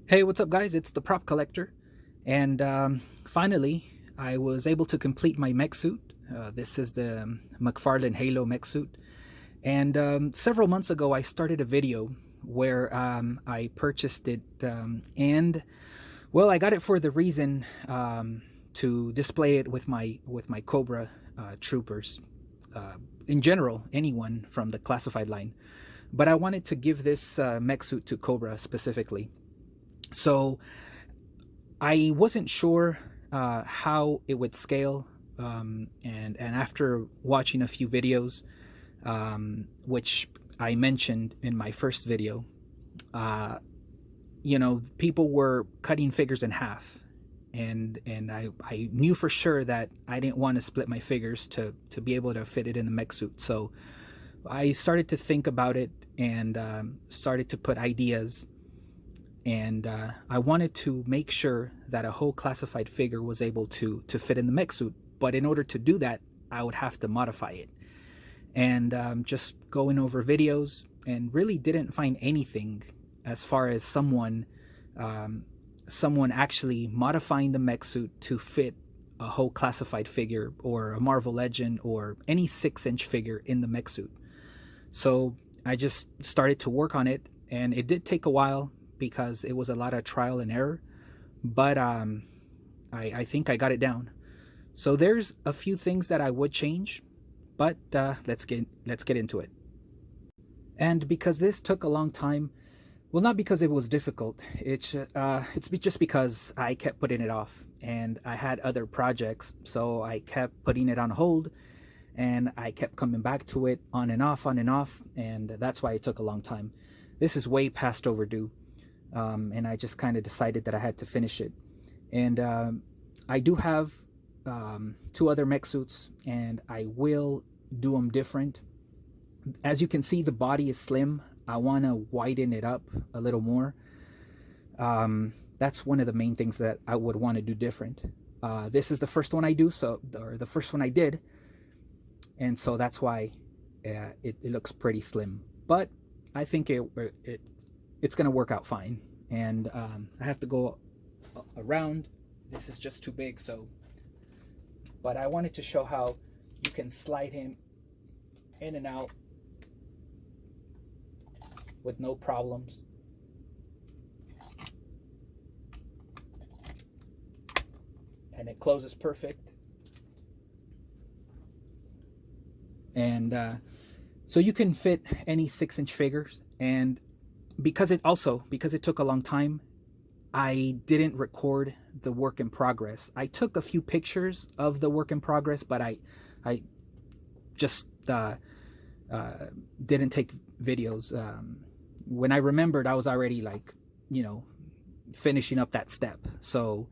Hey, what's up, guys? It's the Prop Collector, and finally, I was able to complete my mech suit. This is the McFarlane Halo mech suit, and several months ago, I started a video where I purchased it, and well, I got it for the reason to display it with my Cobra troopers, in general, anyone from the classified line. But I wanted to give this mech suit to Cobra specifically. So I wasn't sure how it would scale, and after watching a few videos, which I mentioned in my first video, people were cutting figures in half, and I knew for sure that I didn't want to split my figures to be able to fit it in the mech suit. So I started to think about it and started to put ideas, and I wanted to make sure that a whole classified figure was able to fit in the mech suit. But in order to do that, I would have to modify it. And just going over videos, and really didn't find anything as far as someone actually modifying the mech suit to fit a whole classified figure or a Marvel Legend or any 6-inch figure in the mech suit. So I just started to work on it, and it did take a while because it was a lot of trial and error, but I think I got it down. So there's a few things that I would change, but let's get into it. And because this took a long time, well, not because it was difficult, it's just because I kept putting it off, and I had other projects, so I kept putting it on hold, and I kept coming back to it on and off, and that's why it took a long time. This is way past overdue. And I just kind of decided that I had to finish it. And I do have 2 other mech suits, and I will do them different. As you can see, the body is slim. I want to widen it up a little more. That's one of the main things that I would want to do different. This is the first one I do, or the first one I did, and so that's why it looks pretty slim. But I think it's gonna work out fine. And I have to go around. This is just too big, so, but I wanted to show how you can slide him in and out with no problems. And it closes perfect. And so you can fit any 6-inch figures. And because it took a long time, I didn't record the work in progress. I took a few pictures of the work in progress, but I just didn't take videos. When I remembered, I was already finishing up that step. So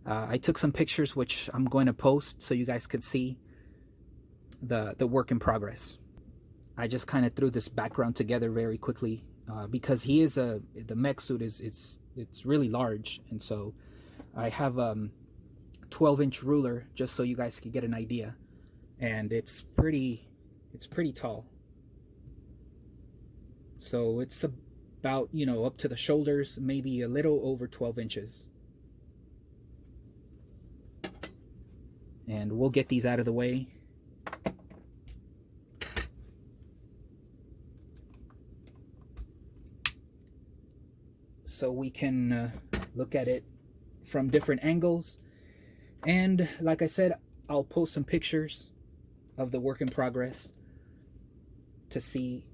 I took some pictures, which I'm going to post so you guys could see the work in progress. I just kind of threw this background together very quickly. Because the mech suit it's really large, and so I have 12-inch ruler just so you guys can get an idea, and it's pretty tall. So it's about up to the shoulders, maybe a little over 12 inches. And we'll get these out of the way. So we can look at it from different angles. And like I said, I'll post some pictures of the work in progress to see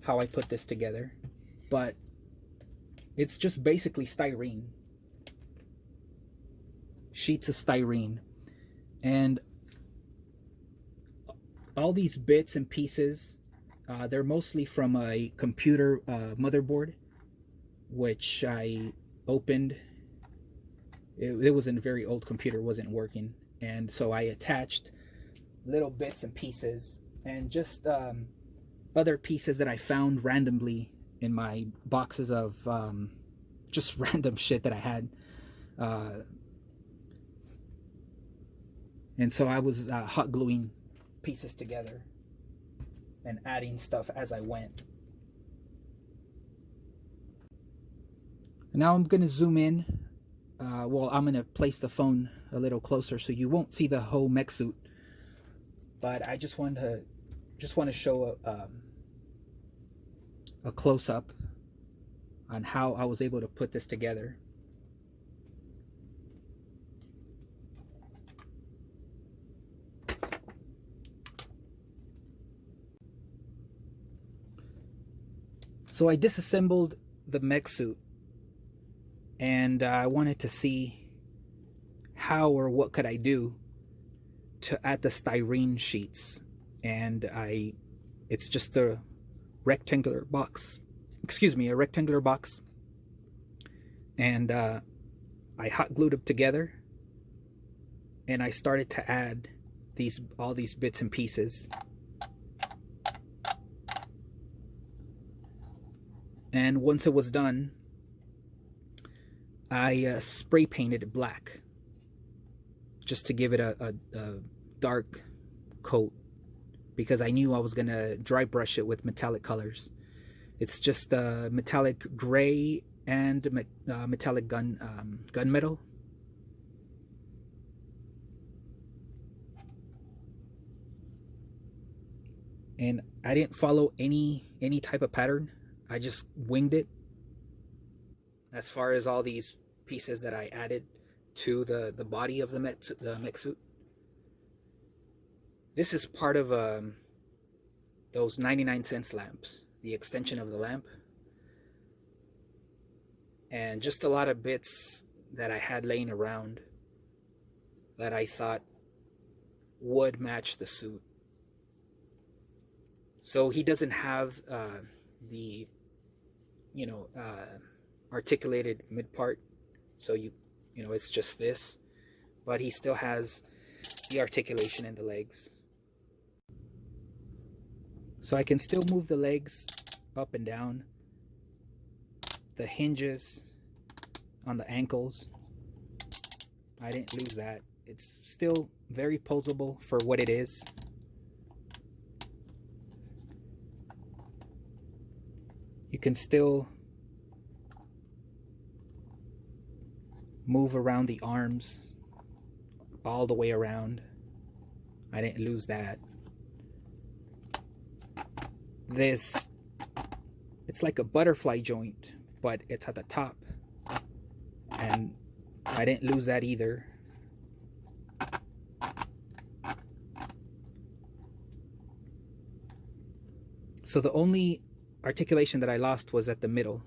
how I put this together. But it's just basically styrene, sheets of styrene, and all these bits and pieces, they're mostly from a computer motherboard, which I opened. It was a very old computer, wasn't working, and so I attached little bits and pieces, and just other pieces that I found randomly in my boxes of just random shit that I had, and so I was hot gluing pieces together and adding stuff as I went. Now I'm gonna zoom in. Well, I'm gonna place the phone a little closer so you won't see the whole mech suit. But I just want to show a close up on how I was able to put this together. So I disassembled the mech suit, and I wanted to see how or what could I do to add the styrene sheets. And it's just a rectangular box, a rectangular box, and I hot glued them together, and I started to add all these bits and pieces. And once it was done, I spray painted it black just to give it a dark coat, because I knew I was gonna dry brush it with metallic colors. It's just metallic gray and metallic gunmetal. And I didn't follow any type of pattern. I just winged it as far as all these pieces that I added to the body of the mech suit. This is part of those 99-cent lamps, the extension of the lamp, and just a lot of bits that I had laying around that I thought would match the suit. So he doesn't have the articulated mid part, so it's just this, but he still has the articulation in the legs. So I can still move the legs up and down, the hinges on the ankles, I didn't lose that. It's still very posable for what it is. You can still move around the arms all the way around. I didn't lose that. It's like a butterfly joint, but it's at the top, and I didn't lose that either. So the only articulation that I lost was at the middle,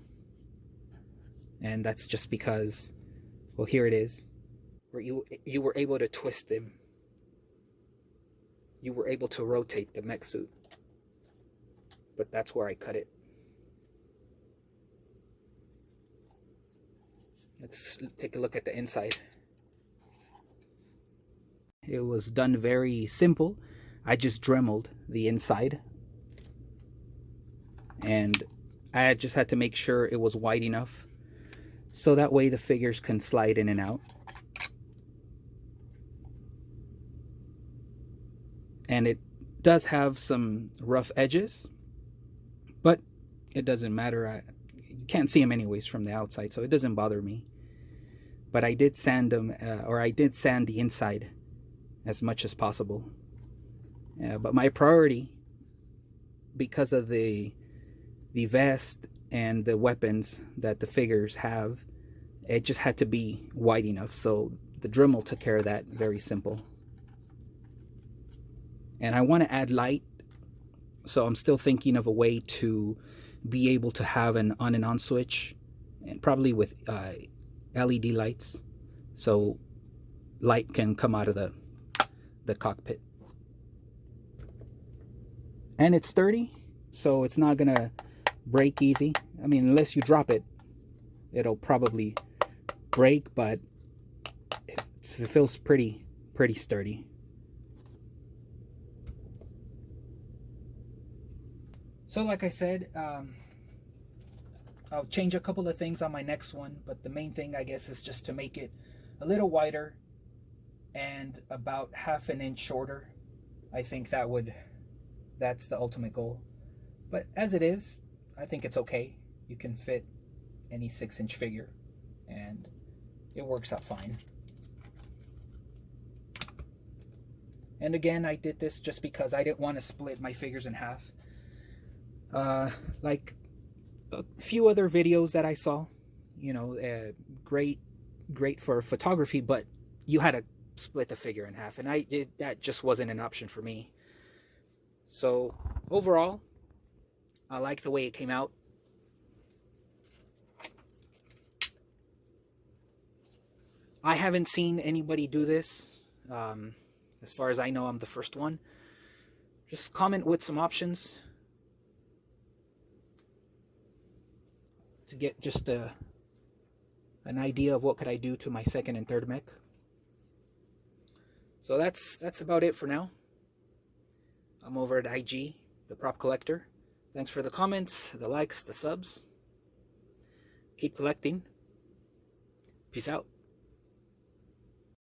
and that's just because, well, here it is, where you were able to twist them. You were able to rotate the mech suit, but that's where I cut it. Let's take a look at the inside. It was done very simple. I just dremeled the inside, and I just had to make sure it was wide enough so that way the figures can slide in and out. And it does have some rough edges, but it doesn't matter. You can't see them anyways from the outside, so it doesn't bother me. But I did sand them, or I did sand the inside as much as possible. But my priority, because of the vest and the weapons that the figures have, it just had to be wide enough. So the Dremel took care of that. Very simple. And I want to add light, so I'm still thinking of a way to be able to have an on and on switch, and probably with LED lights, so light can come out of the cockpit. And it's sturdy, so it's not gonna break easy. I mean, unless you drop it, it'll probably break, but it feels pretty sturdy. So like I said, I'll change a couple of things on my next one, but the main thing, I guess, is just to make it a little wider and about ½ an inch shorter. I think that's the ultimate goal. But as it is, I think it's okay. You can fit any 6-inch figure. and it works out fine. And again, I did this just because I didn't want to split my figures in half. Like a few other videos that I saw, you know, great for photography, but you had to split the figure in half, and that just wasn't an option for me. So overall, I like the way it came out. I haven't seen anybody do this. As far as I know, I'm the first one. Just comment with some options to get just an idea of what could I do to my second and third mech. So that's about it for now. I'm over at IG, the Prop Collector. Thanks for the comments, the likes, the subs. Keep collecting. Peace out.